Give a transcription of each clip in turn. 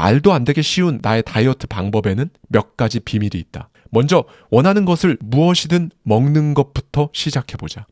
말도 안 되게 쉬운 나의 다이어트 방법에는 몇 가지 비밀이 있다. 먼저 원하는 것을 무엇이든 먹는 것부터 시작해보자.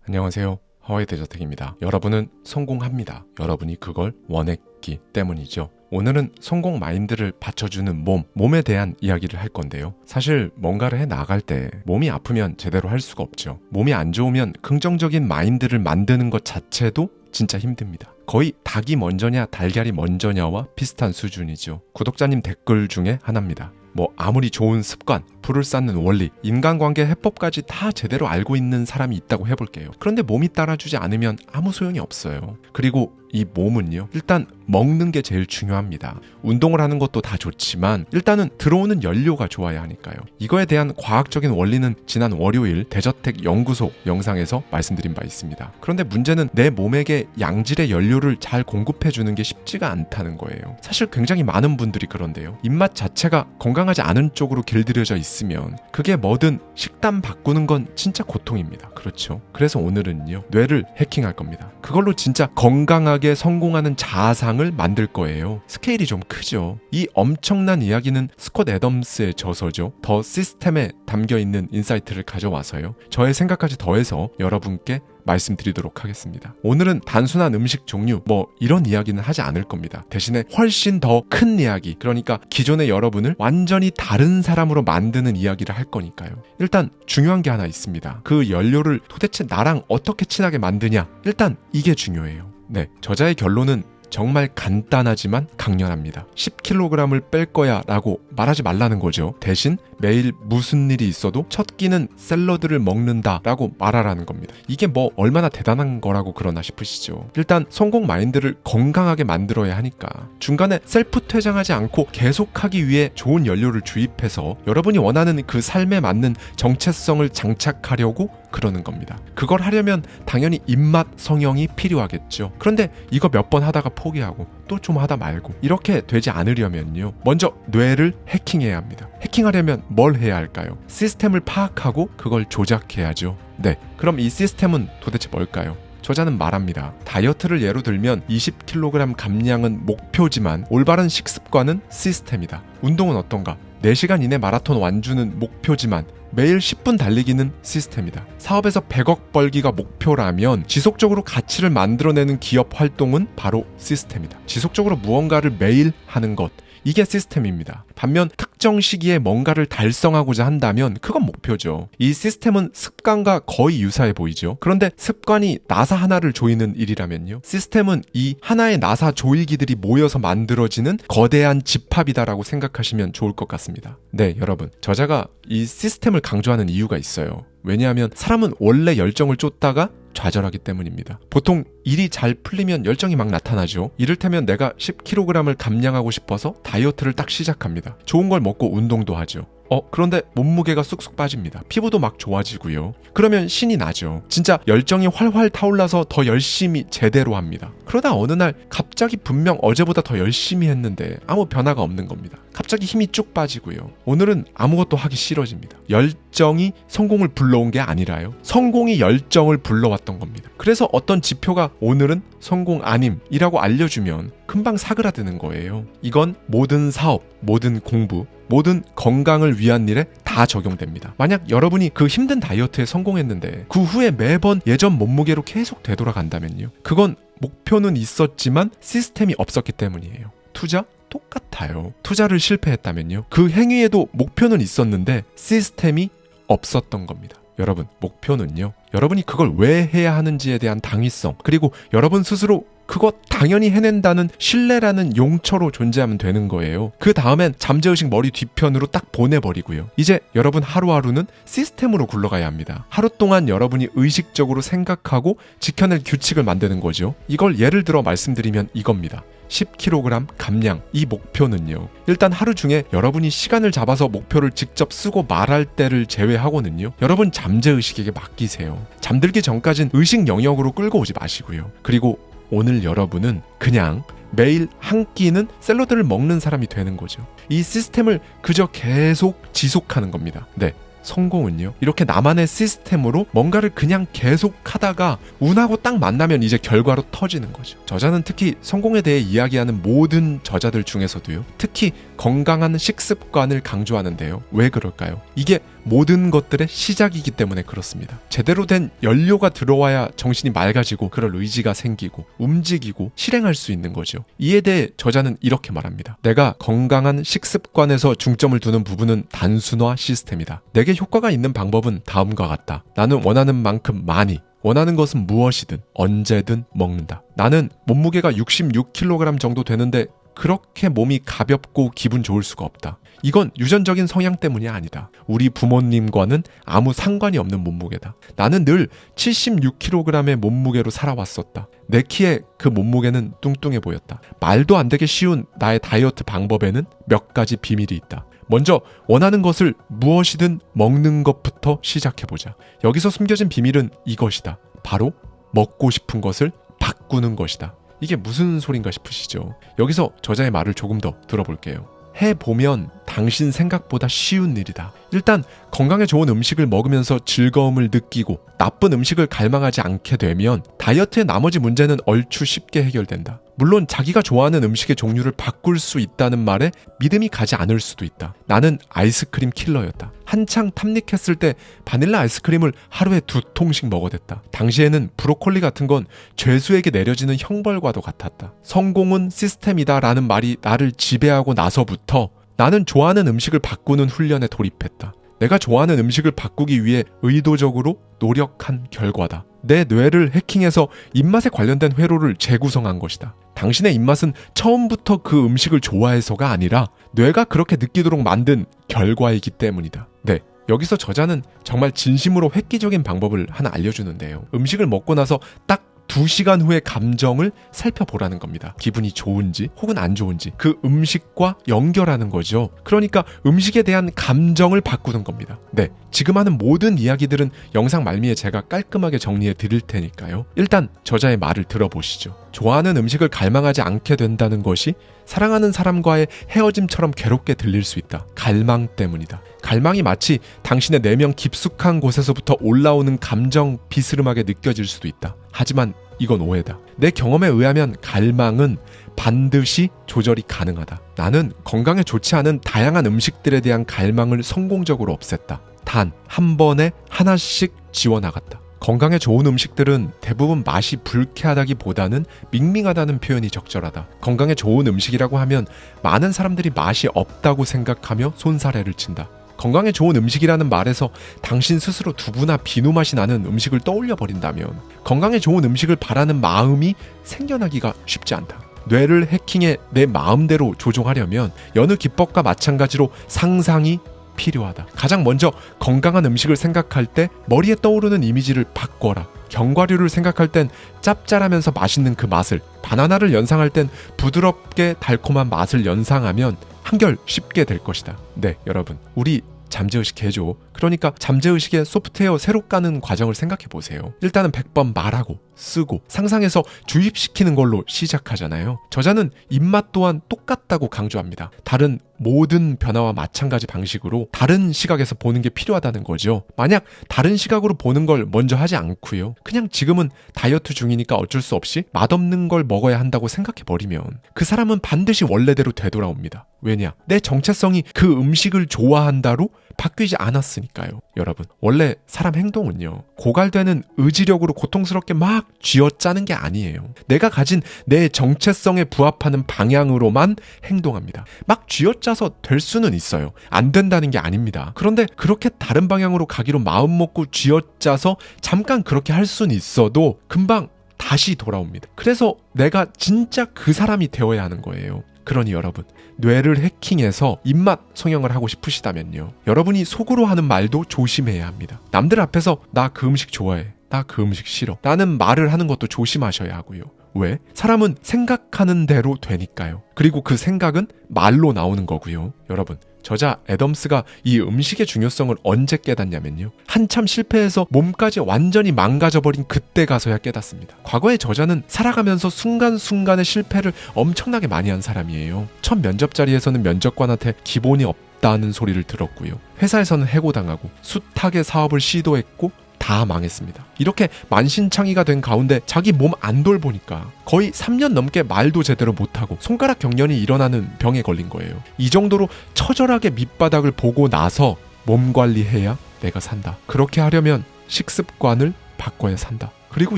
안녕하세요. 하와이 데저텍입니다. 여러분은 성공합니다. 여러분이 그걸 원했기 때문이죠. 오늘은 성공 마인드를 받쳐주는 몸에 대한 이야기를 할 건데요. 사실 뭔가를 해 나갈 때 몸이 아프면 제대로 할 수가 없죠. 몸이 안 좋으면 긍정적인 마인드를 만드는 것 자체도 진짜 힘듭니다. 거의 닭이 먼저냐 달걀이 먼저냐와 비슷한 수준이죠. 구독자님 댓글 중에 하나입니다. 아무리 좋은 습관, 불을 쌓는 원리, 인간관계 해법까지 다 제대로 알고 있는 사람이 있다고 해볼게요. 그런데 몸이 따라주지 않으면 아무 소용이 없어요. 그리고 이 몸은요, 일단 먹는 게 제일 중요합니다. 운동을 하는 것도 다 좋지만 일단은 들어오는 연료가 좋아야 하니까요. 이거에 대한 과학적인 원리는 지난 월요일 데저텍 연구소 영상에서 말씀드린 바 있습니다. 그런데 문제는 내 몸에게 양질의 연료를 잘 공급해주는 게 쉽지가 않다는 거예요. 사실 굉장히 많은 분들이 그런데요. 입맛 자체가 건강하지 않은 쪽으로 길들여져 있으면 그게 뭐든 식단 바꾸는 건 진짜 고통입니다. 그렇죠? 그래서 오늘은요, 뇌를 해킹할 겁니다. 그걸로 진짜 건강하게 성공하는 자아상을 만들 거예요. 스케일이 좀 크죠. 이 엄청난 이야기는 스콧 애덤스의 저서죠. 더 시스템에 담겨있는 인사이트를 가져와서요, 저의 생각까지 더해서 여러분께 말씀드리도록 하겠습니다. 오늘은 단순한 음식 종류 이런 이야기는 하지 않을 겁니다. 대신에 훨씬 더 큰 이야기, 그러니까 기존의 여러분을 완전히 다른 사람으로 만드는 이야기를 할 거니까요. 일단 중요한 게 하나 있습니다. 그 연료를 도대체 나랑 어떻게 친하게 만드냐, 일단 이게 중요해요. 네, 저자의 결론은 정말 간단하지만 강렬합니다. 10kg을 뺄 거야 라고 말하지 말라는 거죠. 대신 매일 무슨 일이 있어도 첫 끼는 샐러드를 먹는다 라고 말하라는 겁니다. 이게 얼마나 대단한 거라고 그러나 싶으시죠. 일단 성공 마인드를 건강하게 만들어야 하니까 중간에 셀프 퇴장하지 않고 계속하기 위해 좋은 연료를 주입해서 여러분이 원하는 그 삶에 맞는 정체성을 장착하려고 그러는 겁니다. 그걸 하려면 당연히 입맛 성형이 필요하겠죠. 그런데 이거 몇 번 하다가 포기하고 또 좀 하다 말고 이렇게 되지 않으려면요, 먼저 뇌를 해킹해야 합니다. 해킹하려면 뭘 해야 할까요? 시스템을 파악하고 그걸 조작해야죠. 네, 그럼 이 시스템은 도대체 뭘까요? 저자는 말합니다. 다이어트를 예로 들면 20kg 감량은 목표지만 올바른 식습관은 시스템이다. 운동은 어떤가? 4시간 이내 마라톤 완주는 목표지만 매일 10분 달리기는 시스템이다. 사업에서 100억 벌기가 목표라면 지속적으로 가치를 만들어내는 기업 활동은 바로 시스템이다. 지속적으로 무언가를 매일 하는 것, 이게 시스템입니다. 반면 특정 시기에 뭔가를 달성하고자 한다면 그건 목표죠. 이 시스템은 습관과 거의 유사해 보이죠. 그런데 습관이 나사 하나를 조이는 일이라면요, 시스템은 이 하나의 나사 조이기들이 모여서 만들어지는 거대한 집합이다라고 생각하시면 좋을 것 같습니다. 네, 여러분, 저자가 이 시스템을 강조하는 이유가 있어요. 왜냐하면 사람은 원래 열정을 쫓다가 좌절하기 때문입니다. 보통 일이 잘 풀리면 열정이 막 나타나죠. 이를테면 내가 10kg을 감량하고 싶어서 다이어트를 딱 시작합니다. 좋은 걸 먹고 운동도 하죠. 그런데 몸무게가 쑥쑥 빠집니다. 피부도 막 좋아지고요. 그러면 신이 나죠. 진짜 열정이 활활 타올라서 더 열심히 제대로 합니다. 그러다 어느 날 갑자기 분명 어제보다 더 열심히 했는데 아무 변화가 없는 겁니다. 갑자기 힘이 쭉 빠지고요. 오늘은 아무것도 하기 싫어집니다. 열정이 성공을 불러온 게 아니라요, 성공이 열정을 불러왔던 겁니다. 그래서 어떤 지표가 오늘은 성공 아님이라고 알려주면 금방 사그라드는 거예요. 이건 모든 사업, 모든 공부, 모든 건강을 위한 일에 다 적용됩니다. 만약 여러분이 그 힘든 다이어트에 성공했는데 그 후에 매번 예전 몸무게로 계속 되돌아간다면요, 그건 목표는 있었지만 시스템이 없었기 때문이에요. 투자? 똑같아요. 투자를 실패했다면요, 그 행위에도 목표는 있었는데 시스템이 없었던 겁니다. 여러분, 목표는요, 여러분이 그걸 왜 해야 하는지에 대한 당위성, 그리고 여러분 스스로 그거 당연히 해낸다는 신뢰라는 용처로 존재하면 되는 거예요. 그 다음엔 잠재의식 머리 뒤편으로 딱 보내버리고요. 이제 여러분 하루하루는 시스템으로 굴러가야 합니다. 하루 동안 여러분이 의식적으로 생각하고 지켜낼 규칙을 만드는 거죠. 이걸 예를 들어 말씀드리면 이겁니다. 10kg 감량, 이 목표는요, 일단 하루 중에 여러분이 시간을 잡아서 목표를 직접 쓰고 말할 때를 제외하고는요, 여러분 잠재의식에게 맡기세요. 잠들기 전까진 의식 영역으로 끌고 오지 마시고요. 그리고 오늘 여러분은 그냥 매일 한 끼는 샐러드를 먹는 사람이 되는 거죠. 이 시스템을 그저 계속 지속하는 겁니다. 네, 성공은요, 이렇게 나만의 시스템으로 뭔가를 그냥 계속 하다가 운하고 딱 만나면 이제 결과로 터지는 거죠. 저자는 특히 성공에 대해 이야기하는 모든 저자들 중에서도요, 특히 건강한 식습관을 강조하는데요. 왜 그럴까요? 이게 모든 것들의 시작이기 때문에 그렇습니다. 제대로 된 연료가 들어와야 정신이 맑아지고 그럴 의지가 생기고 움직이고 실행할 수 있는 거죠. 이에 대해 저자는 이렇게 말합니다. 내가 건강한 식습관에서 중점을 두는 부분은 단순화 시스템이다. 내게 효과가 있는 방법은 다음과 같다. 나는 원하는 만큼 많이, 원하는 것은 무엇이든 언제든 먹는다. 나는 몸무게가 66kg 정도 되는데 그렇게 몸이 가볍고 기분 좋을 수가 없다. 이건 유전적인 성향 때문이 아니다. 우리 부모님과는 아무 상관이 없는 몸무게다. 나는 늘 76kg의 몸무게로 살아왔었다. 내 키에 그 몸무게는 뚱뚱해 보였다. 말도 안 되게 쉬운 나의 다이어트 방법에는 몇 가지 비밀이 있다. 먼저 원하는 것을 무엇이든 먹는 것부터 시작해보자. 여기서 숨겨진 비밀은 이것이다. 바로 먹고 싶은 것을 바꾸는 것이다. 이게 무슨 소린가 싶으시죠? 여기서 저자의 말을 조금 더 들어볼게요. 해보면 당신 생각보다 쉬운 일이다. 일단 건강에 좋은 음식을 먹으면서 즐거움을 느끼고 나쁜 음식을 갈망하지 않게 되면 다이어트의 나머지 문제는 얼추 쉽게 해결된다. 물론 자기가 좋아하는 음식의 종류를 바꿀 수 있다는 말에 믿음이 가지 않을 수도 있다. 나는 아이스크림 킬러였다. 한창 탐닉했을 때 바닐라 아이스크림을 하루에 2통씩 먹어댔다. 당시에는 브로콜리 같은 건 죄수에게 내려지는 형벌과도 같았다. 성공은 시스템이다 라는 말이 나를 지배하고 나서부터 나는 좋아하는 음식을 바꾸는 훈련에 돌입했다. 내가 좋아하는 음식을 바꾸기 위해 의도적으로 노력한 결과다. 내 뇌를 해킹해서 입맛에 관련된 회로를 재구성한 것이다. 당신의 입맛은 처음부터 그 음식을 좋아해서가 아니라 뇌가 그렇게 느끼도록 만든 결과이기 때문이다. 네, 여기서 저자는 정말 진심으로 획기적인 방법을 하나 알려주는데요. 음식을 먹고 나서 딱 2시간 후의 감정을 살펴보라는 겁니다. 기분이 좋은지 혹은 안 좋은지 그 음식과 연결하는 거죠. 그러니까 음식에 대한 감정을 바꾸는 겁니다. 네, 지금 하는 모든 이야기들은 영상 말미에 제가 깔끔하게 정리해 드릴 테니까요. 일단 저자의 말을 들어보시죠. 좋아하는 음식을 갈망하지 않게 된다는 것이 사랑하는 사람과의 헤어짐처럼 괴롭게 들릴 수 있다. 갈망 때문이다. 갈망이 마치 당신의 내면 깊숙한 곳에서부터 올라오는 감정 비스름하게 느껴질 수도 있다. 하지만 이건 오해다. 내 경험에 의하면 갈망은 반드시 조절이 가능하다. 나는 건강에 좋지 않은 다양한 음식들에 대한 갈망을 성공적으로 없앴다. 단 한 번에 하나씩 지워나갔다. 건강에 좋은 음식들은 대부분 맛이 불쾌하다기보다는 밍밍하다는 표현이 적절하다. 건강에 좋은 음식이라고 하면 많은 사람들이 맛이 없다고 생각하며 손사래를 친다. 건강에 좋은 음식이라는 말에서 당신 스스로 두부나 비누 맛이 나는 음식을 떠올려 버린다면 건강에 좋은 음식을 바라는 마음이 생겨나기가 쉽지 않다. 뇌를 해킹해 내 마음대로 조종하려면 여느 기법과 마찬가지로 상상이 필요하다. 가장 먼저 건강한 음식을 생각할 때 머리에 떠오르는 이미지를 바꿔라. 견과류를 생각할 땐 짭짤하면서 맛있는 그 맛을, 바나나를 연상할 땐 부드럽게 달콤한 맛을 연상하면 한결 쉽게 될 것이다. 네, 여러분, 우리 잠재의식 개조, 그러니까 잠재의식의 소프트웨어 새로 까는 과정을 생각해 보세요. 일단은 100번 말하고 쓰고 상상해서 주입시키는 걸로 시작하잖아요. 저자는 입맛 또한 똑같다고 강조합니다. 다른 모든 변화와 마찬가지 방식으로 다른 시각에서 보는 게 필요하다는 거죠. 만약 다른 시각으로 보는 걸 먼저 하지 않고요, 그냥 지금은 다이어트 중이니까 어쩔 수 없이 맛없는 걸 먹어야 한다고 생각해버리면 그 사람은 반드시 원래대로 되돌아옵니다. 왜냐? 내 정체성이 그 음식을 좋아한다로 바뀌지 않았으니까요. 여러분, 원래 사람 행동은요, 고갈되는 의지력으로 고통스럽게 막 쥐어짜는 게 아니에요. 내가 가진 내 정체성에 부합하는 방향으로만 행동합니다. 막 쥐어짜서 될 수는 있어요. 안 된다는 게 아닙니다. 그런데 그렇게 다른 방향으로 가기로 마음먹고 쥐어짜서 잠깐 그렇게 할 수는 있어도 금방 다시 돌아옵니다. 그래서 내가 진짜 그 사람이 되어야 하는 거예요. 그러니 여러분, 뇌를 해킹해서 입맛 성형을 하고 싶으시다면요, 여러분이 속으로 하는 말도 조심해야 합니다. 남들 앞에서 나 그 음식 좋아해, 나 그 음식 싫어 라는 말을 하는 것도 조심하셔야 하고요. 왜? 사람은 생각하는 대로 되니까요. 그리고 그 생각은 말로 나오는 거고요. 여러분, 저자 애덤스가 이 음식의 중요성을 언제 깨닫냐면요, 한참 실패해서 몸까지 완전히 망가져버린 그때 가서야 깨닫습니다. 과거의 저자는 살아가면서 순간순간의 실패를 엄청나게 많이 한 사람이에요. 첫 면접 자리에서는 면접관한테 기본이 없다는 소리를 들었고요. 회사에서는 해고당하고 숱하게 사업을 시도했고 다 망했습니다. 이렇게 만신창이가 된 가운데 자기 몸 안 돌보니까 거의 3년 넘게 말도 제대로 못하고 손가락 경련이 일어나는 병에 걸린 거예요. 이 정도로 처절하게 밑바닥을 보고 나서 몸 관리해야 내가 산다. 그렇게 하려면 식습관을 바꿔야 산다. 그리고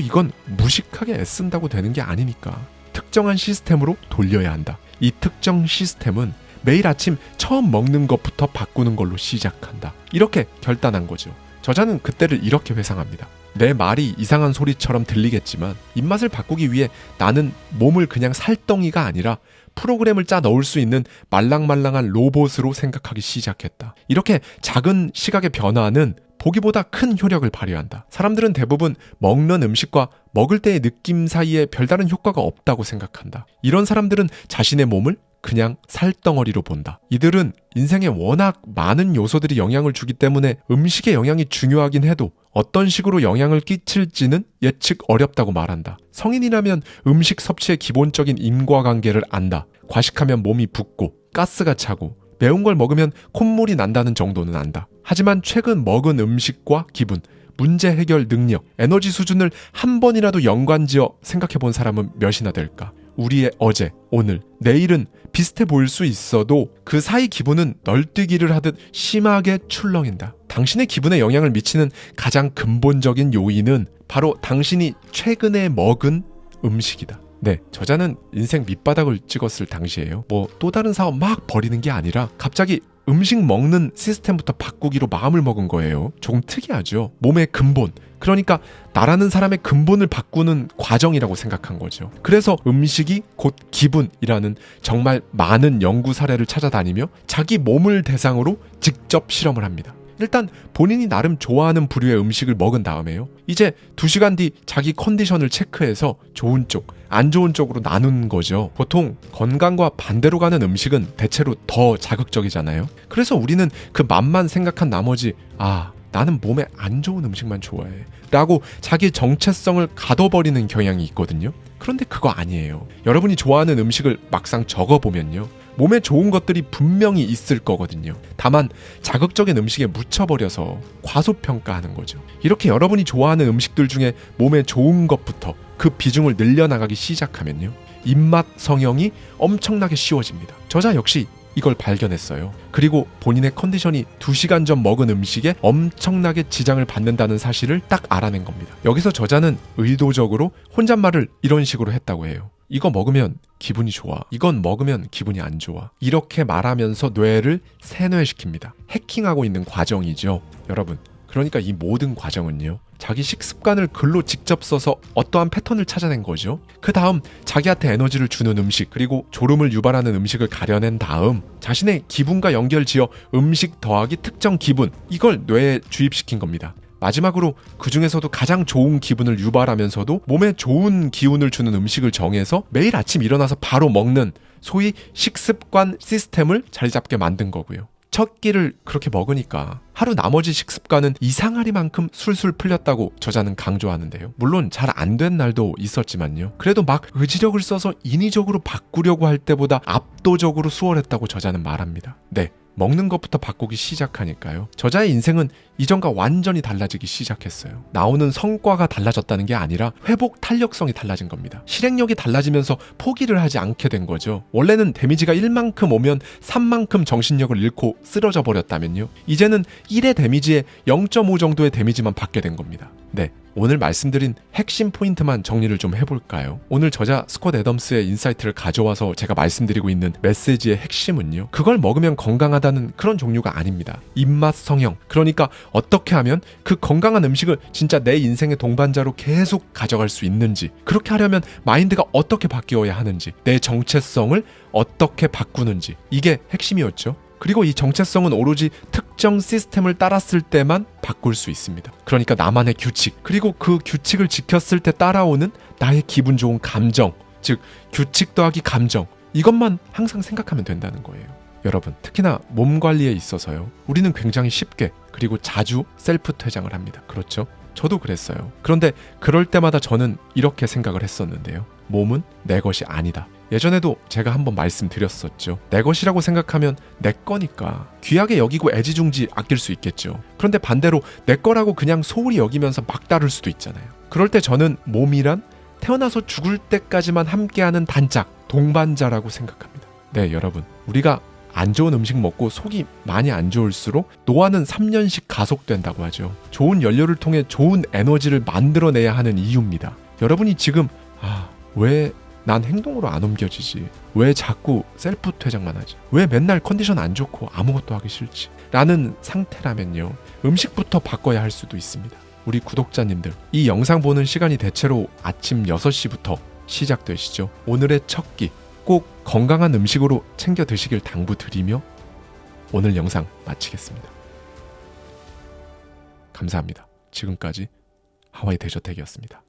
이건 무식하게 애쓴다고 되는 게 아니니까 특정한 시스템으로 돌려야 한다. 이 특정 시스템은 매일 아침 처음 먹는 것부터 바꾸는 걸로 시작한다. 이렇게 결단한 거죠. 저자는 그때를 이렇게 회상합니다. 내 말이 이상한 소리처럼 들리겠지만 입맛을 바꾸기 위해 나는 몸을 그냥 살덩이가 아니라 프로그램을 짜 넣을 수 있는 말랑말랑한 로봇으로 생각하기 시작했다. 이렇게 작은 시각의 변화는 보기보다 큰 효력을 발휘한다. 사람들은 대부분 먹는 음식과 먹을 때의 느낌 사이에 별다른 효과가 없다고 생각한다. 이런 사람들은 자신의 몸을 그냥 살덩어리로 본다. 이들은 인생에 워낙 많은 요소들이 영향을 주기 때문에 음식의 영향이 중요하긴 해도 어떤 식으로 영향을 끼칠지는 예측 어렵다고 말한다. 성인이라면 음식 섭취의 기본적인 인과관계를 안다. 과식하면 몸이 붓고 가스가 차고 매운 걸 먹으면 콧물이 난다는 정도는 안다. 하지만 최근 먹은 음식과 기분, 문제 해결 능력, 에너지 수준을 한 번이라도 연관지어 생각해 본 사람은 몇이나 될까? 우리의 어제, 오늘, 내일은 비슷해 보일 수 있어도 그 사이 기분은 널뛰기를 하듯 심하게 출렁인다. 당신의 기분에 영향을 미치는 가장 근본적인 요인은 바로 당신이 최근에 먹은 음식이다. 네, 저자는 인생 밑바닥을 찍었을 당시에요. 또 다른 사업 막 벌이는 게 아니라 갑자기 음식 먹는 시스템부터 바꾸기로 마음을 먹은 거예요. 조금 특이하죠. 몸의 근본, 그러니까 나라는 사람의 근본을 바꾸는 과정이라고 생각한 거죠. 그래서 음식이 곧 기분이라는 정말 많은 연구 사례를 찾아다니며 자기 몸을 대상으로 직접 실험을 합니다. 일단 본인이 나름 좋아하는 부류의 음식을 먹은 다음에요. 이제 2시간 뒤 자기 컨디션을 체크해서 좋은 쪽, 안 좋은 쪽으로 나눈 거죠. 보통 건강과 반대로 가는 음식은 대체로 더 자극적이잖아요. 그래서 우리는 그 맛만 생각한 나머지 나는 몸에 안 좋은 음식만 좋아해 라고 자기 정체성을 가둬버리는 경향이 있거든요. 그런데 그거 아니에요. 여러분이 좋아하는 음식을 막상 적어보면요, 몸에 좋은 것들이 분명히 있을 거거든요. 다만 자극적인 음식에 묻혀버려서 과소평가하는 거죠. 이렇게 여러분이 좋아하는 음식들 중에 몸에 좋은 것부터 그 비중을 늘려나가기 시작하면요, 입맛 성형이 엄청나게 쉬워집니다. 저자 역시 이걸 발견했어요. 그리고 본인의 컨디션이 2시간 전 먹은 음식에 엄청나게 지장을 받는다는 사실을 딱 알아낸 겁니다. 여기서 저자는 의도적으로 혼잣말을 이런 식으로 했다고 해요. 이거 먹으면 기분이 좋아. 이건 먹으면 기분이 안 좋아. 이렇게 말하면서 뇌를 세뇌시킵니다. 해킹하고 있는 과정이죠. 여러분, 그러니까 이 모든 과정은요, 자기 식습관을 글로 직접 써서 어떠한 패턴을 찾아낸 거죠. 그 다음 자기한테 에너지를 주는 음식, 그리고 졸음을 유발하는 음식을 가려낸 다음 자신의 기분과 연결지어 음식 더하기 특정 기분, 이걸 뇌에 주입시킨 겁니다. 마지막으로 그 중에서도 가장 좋은 기분을 유발하면서도 몸에 좋은 기운을 주는 음식을 정해서 매일 아침 일어나서 바로 먹는 소위 식습관 시스템을 자리 잡게 만든 거고요. 첫 끼를 그렇게 먹으니까 하루 나머지 식습관은 이상하리만큼 술술 풀렸다고 저자는 강조하는데요. 물론 잘 안 된 날도 있었지만요. 그래도 막 의지력을 써서 인위적으로 바꾸려고 할 때보다 압도적으로 수월했다고 저자는 말합니다. 네, 먹는 것부터 바꾸기 시작하니까요, 저자의 인생은 이전과 완전히 달라지기 시작했어요. 나오는 성과가 달라졌다는 게 아니라 회복 탄력성이 달라진 겁니다. 실행력이 달라지면서 포기를 하지 않게 된 거죠. 원래는 데미지가 1만큼 오면 3만큼 정신력을 잃고 쓰러져 버렸다면요, 이제는 1의 데미지에 0.5 정도의 데미지만 받게 된 겁니다. 네, 오늘 말씀드린 핵심 포인트만 정리를 좀 해볼까요? 오늘 저자 스콧 애덤스의 인사이트를 가져와서 제가 말씀드리고 있는 메시지의 핵심은요, 그걸 먹으면 건강하다는 그런 종류가 아닙니다. 입맛 성형, 그러니까 어떻게 하면 그 건강한 음식을 진짜 내 인생의 동반자로 계속 가져갈 수 있는지, 그렇게 하려면 마인드가 어떻게 바뀌어야 하는지, 내 정체성을 어떻게 바꾸는지, 이게 핵심이었죠. 그리고 이 정체성은 오로지 특정 시스템을 따랐을 때만 바꿀 수 있습니다. 그러니까 나만의 규칙, 그리고 그 규칙을 지켰을 때 따라오는 나의 기분 좋은 감정, 즉 규칙 더하기 감정, 이것만 항상 생각하면 된다는 거예요. 여러분, 특히나 몸 관리에 있어서요, 우리는 굉장히 쉽게 그리고 자주 셀프 퇴장을 합니다. 그렇죠? 저도 그랬어요. 그런데 그럴 때마다 저는 이렇게 생각을 했었는데요. 몸은 내 것이 아니다. 예전에도 제가 한번 말씀드렸었죠. 내 것이라고 생각하면 내 거니까 귀하게 여기고 애지중지 아낄 수 있겠죠. 그런데 반대로 내 거라고 그냥 소홀히 여기면서 막 다룰 수도 있잖아요. 그럴 때 저는 몸이란 태어나서 죽을 때까지만 함께하는 단짝, 동반자라고 생각합니다. 네, 여러분. 우리가 안 좋은 음식 먹고 속이 많이 안 좋을수록 노화는 3년씩 가속된다고 하죠. 좋은 연료를 통해 좋은 에너지를 만들어내야 하는 이유입니다. 여러분이 지금 왜 난 행동으로 안 옮겨지지? 왜 자꾸 셀프 퇴장만 하지? 왜 맨날 컨디션 안 좋고 아무것도 하기 싫지? 라는 상태라면요. 음식부터 바꿔야 할 수도 있습니다. 우리 구독자님들, 이 영상 보는 시간이 대체로 아침 6시부터 시작되시죠. 오늘의 첫 끼, 꼭 건강한 음식으로 챙겨 드시길 당부드리며 오늘 영상 마치겠습니다. 감사합니다. 지금까지 하와이 대저택이었습니다.